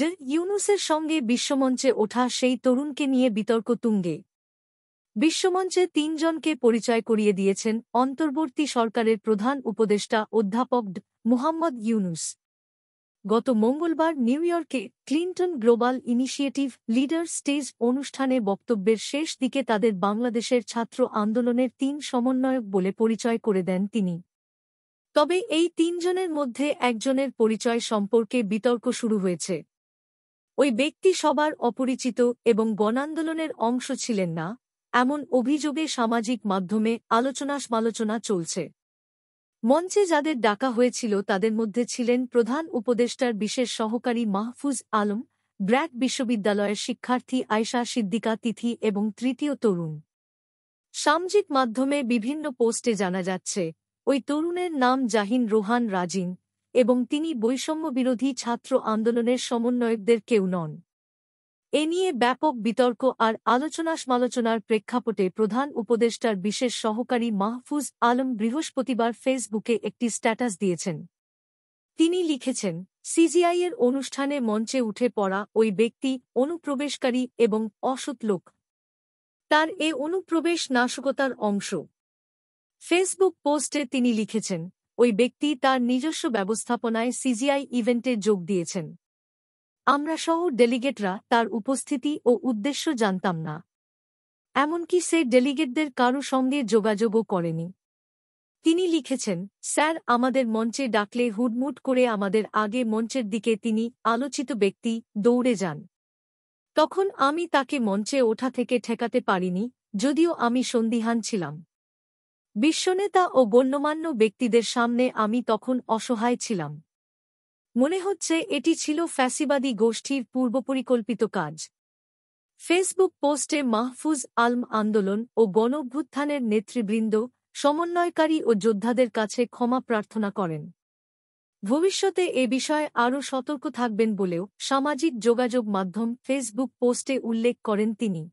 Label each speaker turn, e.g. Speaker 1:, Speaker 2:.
Speaker 1: ইউনূসের সঙ্গে বিশ্বমঞ্চে ওঠা সেই তরুণকে নিয়ে বিতর্ক তুঙ্গে। বিশ্বমঞ্চে তিনজনকে পরিচয় করিয়ে দিয়েছেন অন্তর্বর্তী সরকারের প্রধান উপদেষ্টা অধ্যাপক মুহাম্মদ ইউনূস। গত মঙ্গলবার নিউ ইয়র্কে Clinton global initiative leader stage অনুষ্ঠানে বক্তব্যের শেষ দিকে তাদের বাংলাদেশের ছাত্র আন্দোলনের তিন সমন্বয়ক বলে পরিচয় করে দেন তিনি। তবে এই তিনজনের মধ্যে একজনের পরিচয় সম্পর্কে বিতর্ক শুরু হয়েছে। ওই ব্যক্তি সবার অপরিচিত এবং গণআন্দোলনের অংশ ছিলেন না, এমন অভিযোগে সামাজিক মাধ্যমে আলোচনা চলছে। মঞ্চে যাদের ডাকা হয়েছিল তাদের মধ্যে ছিলেন প্রধান উপদেষ্টার বিশেষ সহকারী মাহফুজ আলম, ব্র্যাক বিশ্ববিদ্যালয়ের শিক্ষার্থী আয়শা সিদ্দিকা তিথি এবং তৃতীয় তরুণ। সামাজিক মাধ্যমে বিভিন্ন পোস্টে জানা যাচ্ছে ওই তরুণের নাম জাহিন রোহান রাজিন এবং তিনি বৈষম্যবিরোধী ছাত্র আন্দোলনের সমন্বয়কদের কেউ নন। এ নিয়ে ব্যাপক বিতর্ক আর আলোচনার প্রেক্ষাপটে প্রধান উপদেষ্টার বিশেষ সহকারী মাহফুজ আলম বৃহস্পতিবার ফেসবুকে একটি স্ট্যাটাস দিয়েছেন। তিনি লিখেছেন, সিজিআইয়ের অনুষ্ঠানে মঞ্চে উঠে পড়া ওই ব্যক্তি অনুপ্রবেশকারী এবং অসৎ লোক। তার এ অনুপ্রবেশ নাশকতার অংশ। ফেসবুক পোস্টে তিনি লিখেছেন, ওই ব্যক্তি তার নিজস্ব ব্যবস্থাপনায় সিজিআই ইভেন্টে যোগ দিয়েছেন। আমরা সহ ডেলিগেটরা তার উপস্থিতি ও উদ্দেশ্য জানতাম না। এমনকি সে ডেলিগেটদের কারও সঙ্গে যোগাযোগও করেনি। তিনি লিখেছেন, স্যার আমাদের মঞ্চে ডাকলে হুডমুট করে আমাদের আগে মঞ্চের দিকে তিনি আলোচিত ব্যক্তি দৌড়ে যান। তখন আমি তাকে মঞ্চে ওঠা থেকে ঠেকাতে পারিনি, যদিও আমি সন্দিহান ছিলাম। বিশ্বনেতা ও গণ্যমান্য ব্যক্তিদের সামনে আমি তখন অসহায় ছিলাম। মনে হচ্ছে এটি ছিল ফ্যাসিবাদী গোষ্ঠীর পূর্বপরিকল্পিত কাজ। ফেসবুক পোস্টে মাহফুজ আলম আন্দোলন ও গণঅভ্যুত্থানের নেতৃবৃন্দ, সমন্বয়কারী ও যোদ্ধাদের কাছে ক্ষমা প্রার্থনা করেন। ভবিষ্যতে এ বিষয়ে আরও সতর্ক থাকবেন বলেও সামাজিক যোগাযোগ মাধ্যম ফেসবুক পোস্টে উল্লেখ করেন তিনি।